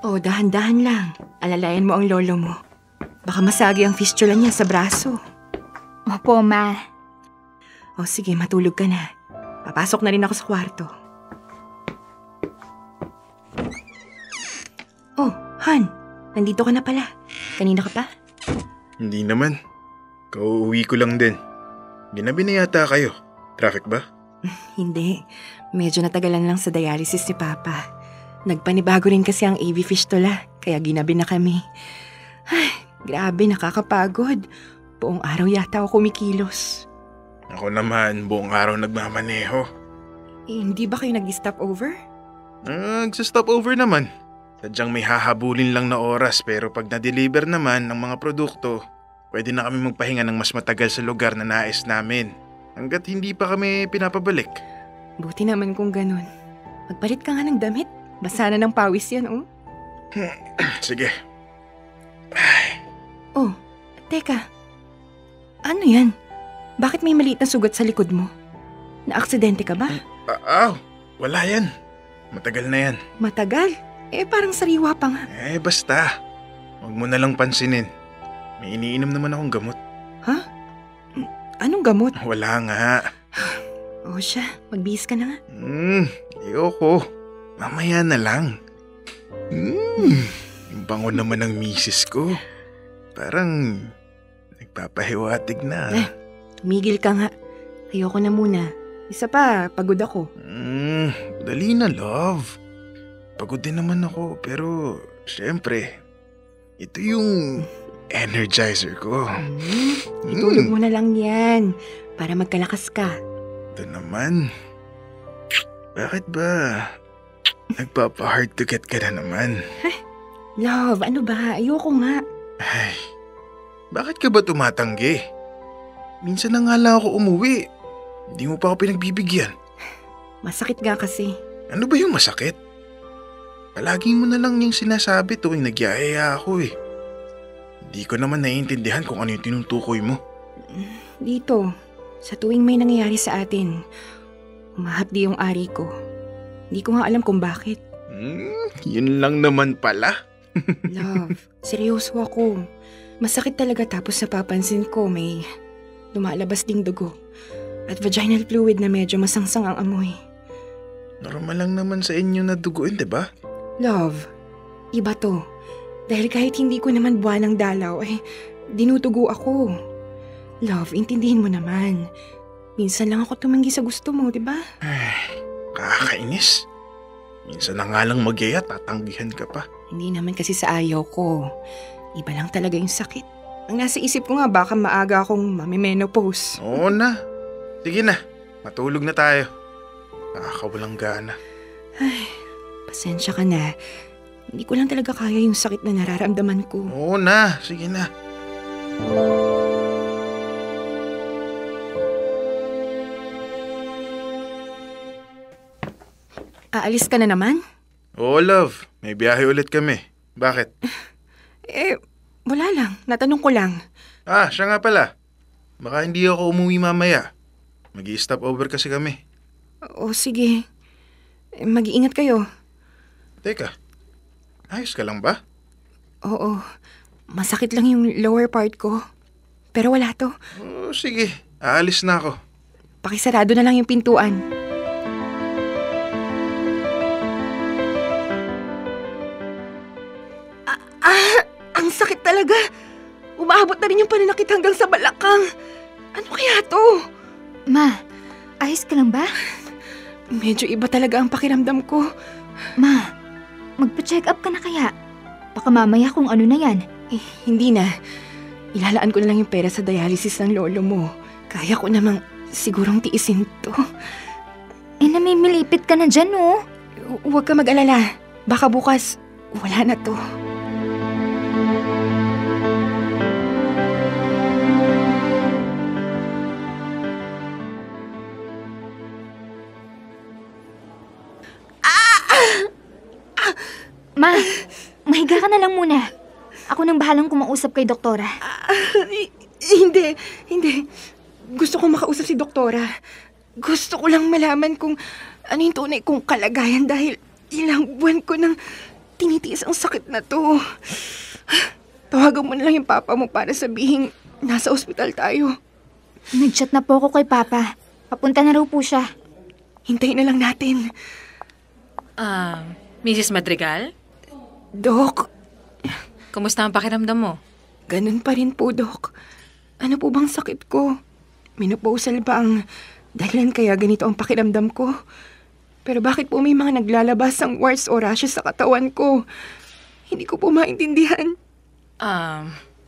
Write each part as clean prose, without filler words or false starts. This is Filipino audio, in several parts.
Oh, dahan-dahan lang. Alalayan mo ang lolo mo. Baka masagi ang fistula niya sa braso. Opo, Ma. Oh, sige, matulog ka na. Papasok na rin ako sa kwarto. Oh, Han. Nandito ka na pala. Kanina ka pa? Hindi naman. Kauuwi ko lang din. Ginabi na yata kayo. Traffic ba? Hindi. Medyo natagalan lang sa dialysis ni Papa. Nagpanibago rin kasi ang AV fistula, kaya ginabi na kami. Ay, grabe, nakakapagod. Buong araw yata ako kumikilos. Ako naman, buong araw nagmamaneho. Hindi ba kayo nag-stop over? Nagsa-stop over naman. Sadyang may hahabulin lang na oras pero pag na-deliver naman ng mga produkto, pwede na kami magpahinga ng mas matagal sa lugar na nais namin. Hanggat hindi pa kami pinapabalik. Buti naman kung ganun. Magpalit ka nga ng damit. Basa na ng pawis yan, oh. Sige. Oh, teka. Ano yan? Bakit may maliit na sugat sa likod mo? Na-aksidente ka ba? Wala yan. Matagal na yan. Matagal? Parang sariwa pa nga. Basta. Huwag mo na lang pansinin. May iniinom naman akong gamot. Ha? Anong gamot? Wala nga. Oh, siya. Magbihis ka na nga. Ayoko. Mamaya na lang. Yung bango naman ng misis ko. Parang nagpapahiwatig na. Tumigil ka nga. Ayoko na muna. Isa pa, pagod ako. Dali na, love. Pagod din naman ako, pero syempre, ito yung energizer ko. Itulog mo na lang yan para magkalakas ka. Ito naman. Bakit ba nagpapa-hard to get ka na naman? Love, ano ba? Ayoko nga. Ay, bakit ka ba tumatanggi? Minsan na nga lang ako umuwi. Hindi mo pa ako pinagbibigyan. Masakit nga kasi. Ano ba yung masakit? Palagi mo na lang yung sinasabi tuwing nagyayaya ako eh. Hindi ko naman naiintindihan kung ano yung tinutukoy mo. Dito, sa tuwing may nangyayari sa atin, umahapdi yung ari ko. Hindi ko nga alam kung bakit. Yun lang naman pala. Love, seryoso ako. Masakit talaga tapos napapansin ko may lumalabas ding dugo. At vaginal fluid na medyo masangsang ang amoy. Normal lang naman sa inyo na duguin, diba? Love, iba to. Dahil kahit hindi ko naman buwan ng dalaw, dinutugo ako. Love, intindihin mo naman. Minsan lang ako tumanggi sa gusto mo, diba? Kakainis. Minsan na nga lang magyaya, tatanggihan ka pa. Hindi naman kasi sa ayaw ko. Iba lang talaga yung sakit. Ang nasa isip ko nga baka maaga akong mamimenopause. Oo na. Sige na, matulog na tayo. Nakakawalang gana. Ay, pasensya ka na. Hindi ko lang talaga kaya yung sakit na nararamdaman ko. Oo na, sige na. Aalis ka na naman? Oo, love. May biyahe ulit kami. Bakit? Wala lang. Natanong ko lang. Siya nga pala. Baka hindi ako umuwi mamaya. Mag-i-stop over kasi kami. O sige. Mag-iingat kayo. Teka, ayos ka lang ba? Oo. Masakit lang yung lower part ko. Pero wala to. Sige, aalis na ako. Pakisarado na lang yung pintuan. Ang sakit talaga. Umaabot na rin yung pananakit hanggang sa balakang. Ano kaya to? Ma, ayos ka lang ba? Medyo iba talaga ang pakiramdam ko. Ma, magpa-check up ka na kaya? Baka mamaya kung ano na yan. Hindi na. Ilalaan ko na lang yung pera sa dialysis ng lolo mo. Kaya ko namang sigurong tiisin to. Namimilipit ka na dyan, oh. Huwag ka mag-alala. Baka bukas, wala na to. Ma, mahiga ka na lang muna. Ako nang bahalang kumausap kay doktora. Hindi. Gusto ko makausap si doktora. Gusto ko lang malaman kung ano yung tunay kong kalagayan dahil ilang buwan ko nang tinitiis ang sakit na to. Tawagan mo na lang yung papa mo para sabihin nasa ospital tayo. Nag-chat na po ako kay Papa. Papunta na raw po siya. Hintayin na lang natin. Mrs. Madrigal? Dok, Kumusta ang pakiramdam mo? ganun pa rin po, Dok. Ano po bang sakit ko? Menopausal ba ang dahilan kaya ganito ang pakiramdam ko? Pero bakit po may mga naglalabas ang warts o rashes sa katawan ko? Hindi ko po maintindihan.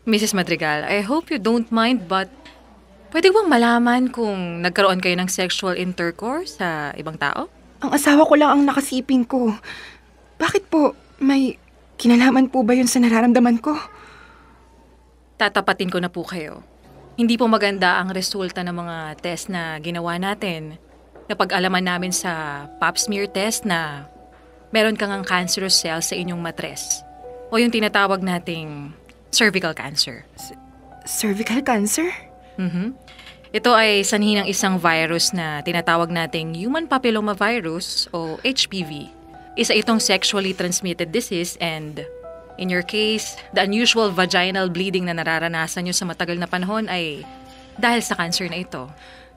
Mrs. Madrigal, I hope you don't mind but pwede bang malaman kung nagkaroon kayo ng sexual intercourse sa ibang tao? Ang asawa ko lang ang nakasiping ko. Bakit po? May kinalaman po ba yun sa nararamdaman ko? Tatapatin ko na po kayo. Hindi po maganda ang resulta ng mga test na ginawa natin. Napag-alaman namin sa pap smear test na meron kang cancerous cells sa inyong matres o yung tinatawag nating cervical cancer. Cervical cancer? Ito ay sanhi ng isang virus na tinatawag nating human papillomavirus o HPV. Isa itong sexually transmitted disease and in your case, the unusual vaginal bleeding na nararanasan nyo sa matagal na panahon ay dahil sa cancer na ito.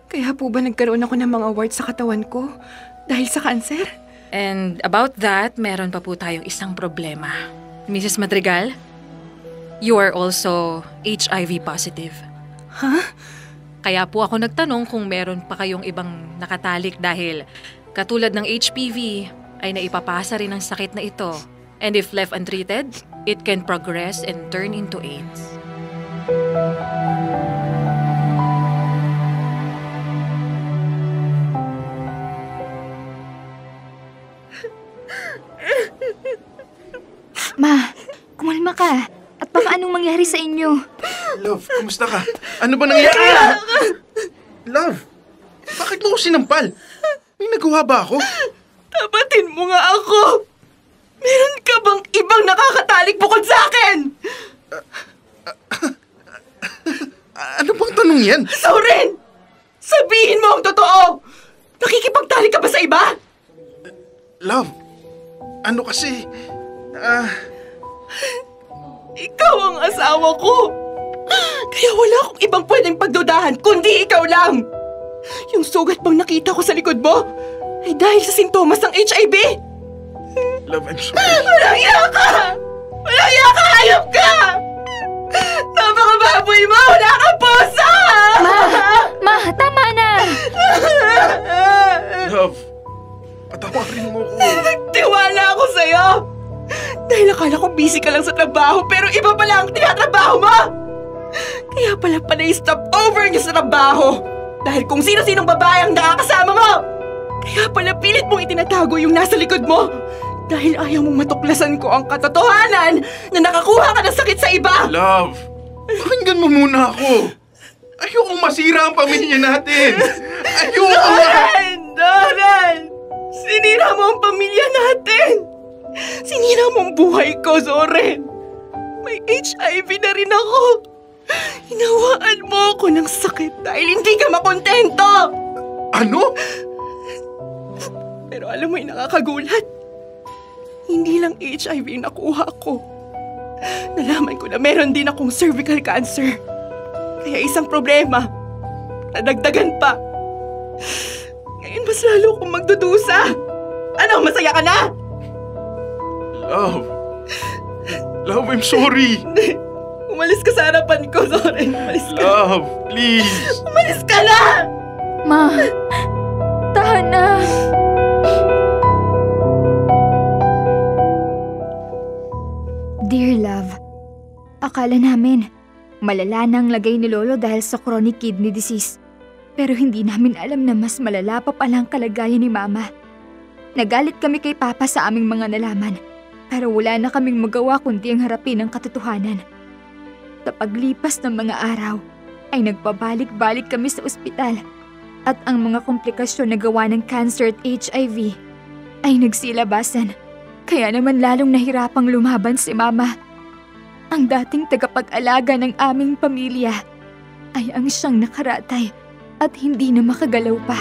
Kaya po ba nagkaroon ako ng mga warts sa katawan ko dahil sa cancer? And about that, meron pa po tayong isang problema. Mrs. Madrigal, you are also HIV positive. Huh? Kaya po ako nagtanong kung meron pa kayong ibang nakatalik dahil katulad ng HPV ay naipapasa rin ang sakit na ito. And if left untreated, it can progress and turn into AIDS. Ma, kumalma ka. At baka anong mangyari sa inyo? Love, kumusta ka? Ano ba nangyari? Love, bakit mo ko sinampal? May nagawa ba ako? Tapatin mo nga ako! Meron ka bang ibang nakakatalik bukod sa akin? Ano bang tanong yan? Soren! Sabihin mo ang totoo! Nakikipagtalik ka ba sa iba? Love, ano kasi? Ikaw ang asawa ko! Kaya wala akong ibang pwedeng pagdudahan kundi ikaw lang! Yung sugat bang nakita ko sa likod mo ay dahil sa sintomas ng HIV! Love, I'm sorry. Walang iya ka! Walang iya ka! Hayop ka! Napakababoy mo! Wala kang pusa! Ma, tama na! Love, patawarin mo ko. Nagtiwala ako sa'yo! Dahil akala ko busy ka lang sa trabaho pero iba pala ang tinatrabaho mo! Kaya pala i-stop over niyo sa trabaho! Dahil kung sino-sinong babae ang nakakasama mo! Kaya pala pilit mong itinatago yung nasa likod mo! Dahil ayaw mong matuklasan ko ang katotohanan na nakakuha ka ng sakit sa iba! Love, pakinggan mo muna ako. Ayokong masira ang pamilya natin. Ayoko nga. Doran! Sinira mo ang pamilya natin! Sinira mo ang buhay ko, Soren! May HIV na rin ako! Hinawaan mo ako ng sakit dahil hindi ka makontento! Ano? Pero alam mo yung nakakagulat? Hindi lang HIV yung nakuha ko. Nalaman ko na meron din akong cervical cancer. Kaya isang problema, nadagdagan pa. Ngayon mas lalo akong magdudusa. Ano, masaya ka na? Love, I'm sorry. Umalis ka sa harapan ko, Soren. Umalis ka. Love, please. Umalis ka na! Ma, tahan na. Dear love, akala namin malala na ang lagay ni Lolo dahil sa chronic kidney disease. Pero hindi namin alam na mas malala pa pala ang kalagayan ni Mama. Nagalit kami kay Papa sa aming mga nalaman, pero wala na kaming magawa kundi ang harapin ang katotohanan. Sa paglipas ng mga araw, ay nagpabalik-balik kami sa ospital at ang mga komplikasyon na gawa ng cancer at HIV ay nagsilabasan. Kaya naman lalong nahirapang lumaban si Mama. Ang dating tagapag-alaga ng aming pamilya ay ang siyang nakaratay at hindi na makagalaw pa.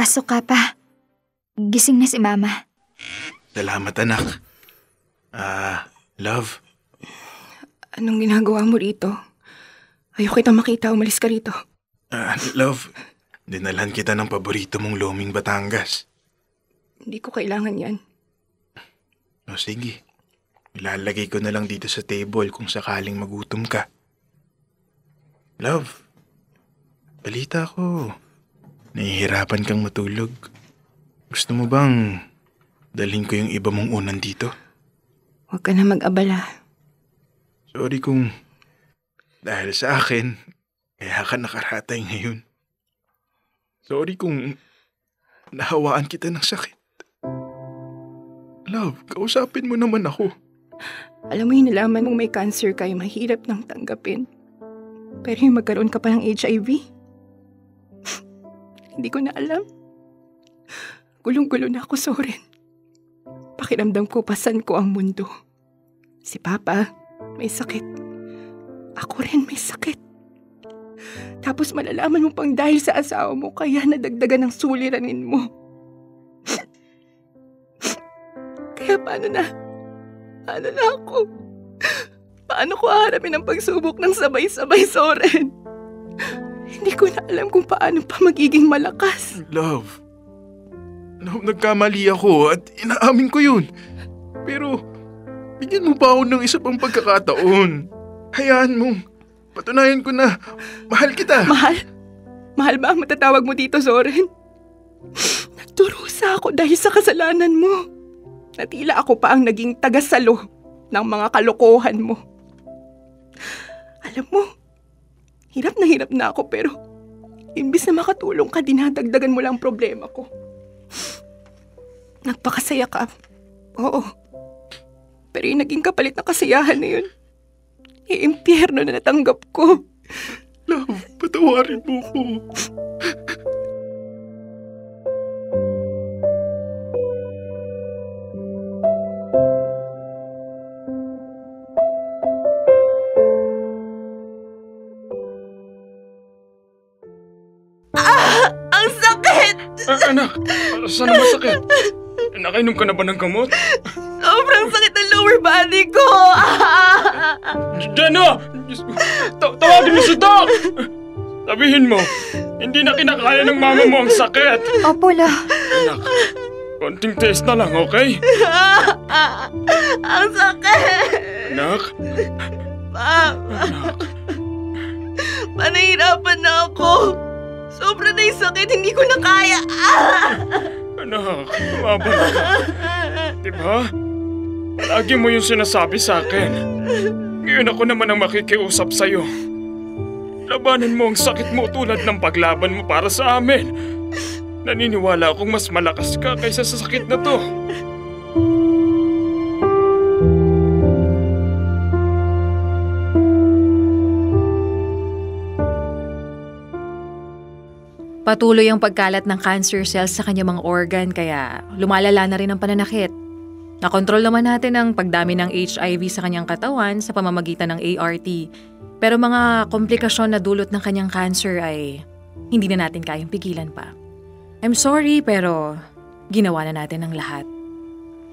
Pasok ka pa. Gising na si Mama. Salamat, anak. Love, Anong ginagawa mo rito? Ayoko kita makita, umalis ka rito. love, dinalan kita ng paborito mong Loming Batangas. Hindi ko kailangan yan. O sige, ilalagay ko na lang dito sa table kung sakaling magutom ka. Love, balita ko, nahihirapan kang matulog. Gusto mo bang dalhin ko yung iba mong unan dito? Huwag ka na mag-abala. Sorry kung dahil sa akin, kaya ka nakaratay ngayon. Sorry kung nahawaan kita ng sakit. Love, kausapin mo naman ako. Alam mo yung nalaman mong may cancer ka ay mahirap nang tanggapin. Pero yung magkaroon ka pa ng HIV? Hindi ko na alam. Gulong-gulo na ako, Soren. Pakiramdam ko pasan ko ang mundo. Si Papa, may sakit. Ako rin may sakit. Tapos malalaman mo pang dahil sa asawa mo kaya nadagdagan ng suliranin mo. Kaya paano na? Paano na ako? Paano ko haharapin ang pagsubok ng sabay-sabay, Soren? Hindi ko na alam kung paano pa magiging malakas. Love, nagkamali ako at inaamin ko yun. Pero, bigyan mo pa ako ng isa pang pagkakataon. Hayaan mo. Patunayan ko na mahal kita. Mahal? Mahal ba ang matatawag mo dito, Soren? Nagdurusa ako dahil sa kasalanan mo. Natila ako pa ang naging tagasalo ng mga kalokohan mo. Alam mo, hirap na ako pero imbis na makatulong ka, dinadagdagan mo lang problema ko. Nagpakasaya ka. Oo. Pero yung naging kapalit na kasiyahan na yun, impyerno na natanggap ko. Love, patawarin mo ko. Ang sakit! Anak, saan naman sakit? Nakainom ka na ba ng gamot? Sobrang sakit ng lower body ko! Jenna! Tawagin mo si Doc! Sabihin mo, hindi na kinakaya ng mama mo ang sakit. Opo, La. Anak, konting test na lang, okay? Ang sakit! Anak? Anak. Panahirapan na ako. Sobra na yung sakit, hindi ko na kaya. Anak, kumabal ka. Diba? Palagi mo yung sinasabi sa akin. Ngayon ako naman ang makikiusap sa'yo. Labanan mo ang sakit mo tulad ng paglaban mo para sa amin. Naniniwala akong mas malakas ka kaysa sa sakit na to. Patuloy ang pagkalat ng cancer cells sa kanyang mga organ kaya lumalala na rin ang pananakit. Nakontrol naman natin ang pagdami ng HIV sa kanyang katawan sa pamamagitan ng ART. Pero mga komplikasyon na dulot ng kanyang cancer ay hindi na natin kayang pigilan pa. I'm sorry pero ginawa na natin ang lahat.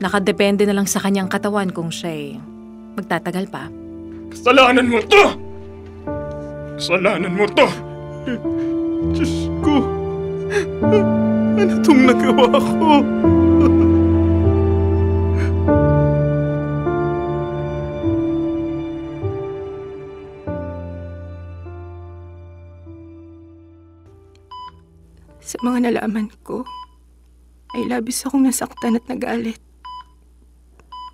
Nakadepende na lang sa kanyang katawan kung siya'y magtatagal pa. Kasalanan mo to! Kasalanan mo to! Diyos ko, ano itong nagawa ko? Sa mga nalaman ko, ay labis akong nasaktan at nagalit.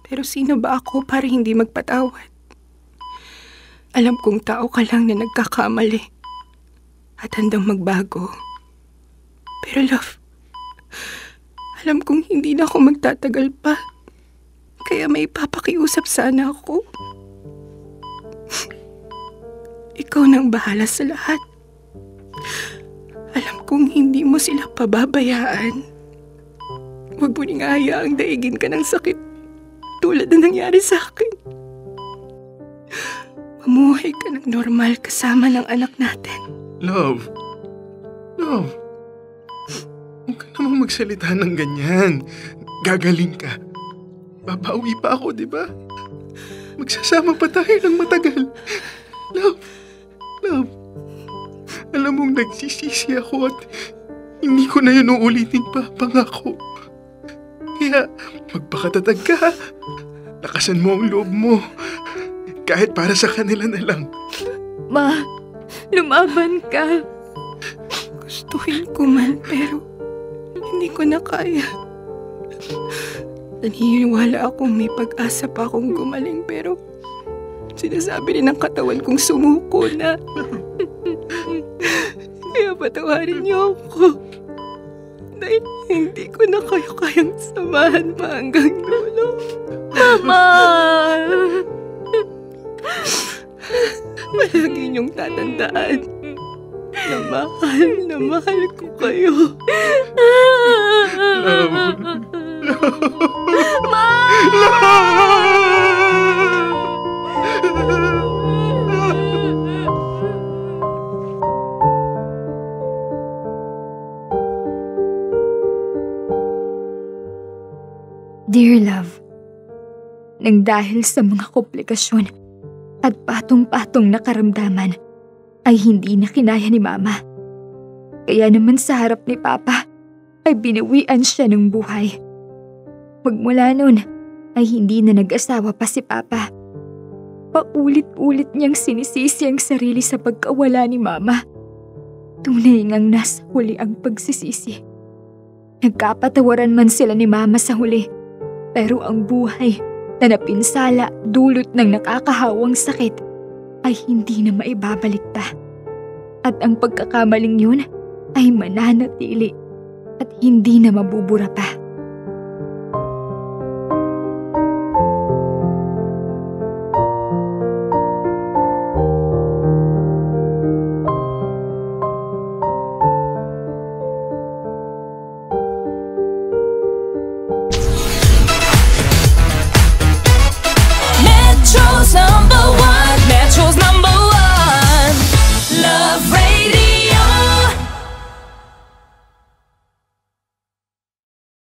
Pero sino ba ako para hindi magpatawad? Alam kong tao ka lang na nagkakamali at handang magbago. Pero love, alam kong hindi na ako magtatagal pa. Kaya may papakiusap sana ako. Ikaw nang bahala sa lahat. Alam kong hindi mo sila pababayaan. Huwag mo ning hayaang daigin ka ng sakit tulad na nangyari sa akin. Mamuhay ka ng normal kasama ng anak natin. Love. Huwag ka namang magsalita ng ganyan. Gagaling ka. Babawi pa ako, di ba? Magsasama pa tayo ng matagal. Love. Alam mong nagsisisi ako at hindi ko na yun uulitin pa, pangako. Kaya magpakatatag ka. Lakasan mo ang loob mo. Kahit para sa kanila na lang. Ma, lumaban ka. Gustuhin ko man pero hindi ko na kaya. Naniniwala akong may pag-asa pa akong gumaling pero sinasabi rin ng katawan kong sumuko na. Kaya patawarin niyo ako. Dahil hindi ko na kayo kayang samahan pa hanggang dulo. Mama! Palagi niyong tatandaan na mahal ko kayo. Dear Love, nang dahil sa mga komplikasyon at patong-patong na karamdaman ay hindi na kinaya ni Mama. Kaya naman sa harap ni Papa ay binawian siya ng buhay. Magmula noon ay hindi na nag-asawa pa si Papa. Paulit-ulit niyang sinisisi ang sarili sa pagkawala ni Mama. Tunay ngang nasa huli ang pagsisisi. Nagkapatawaran man sila ni Mama sa huli, pero ang buhay na napinsala dulot ng nakakahawang sakit ay hindi na maibabalik pa. At ang pagkakamaling yun ay mananatili at hindi na mabubura pa.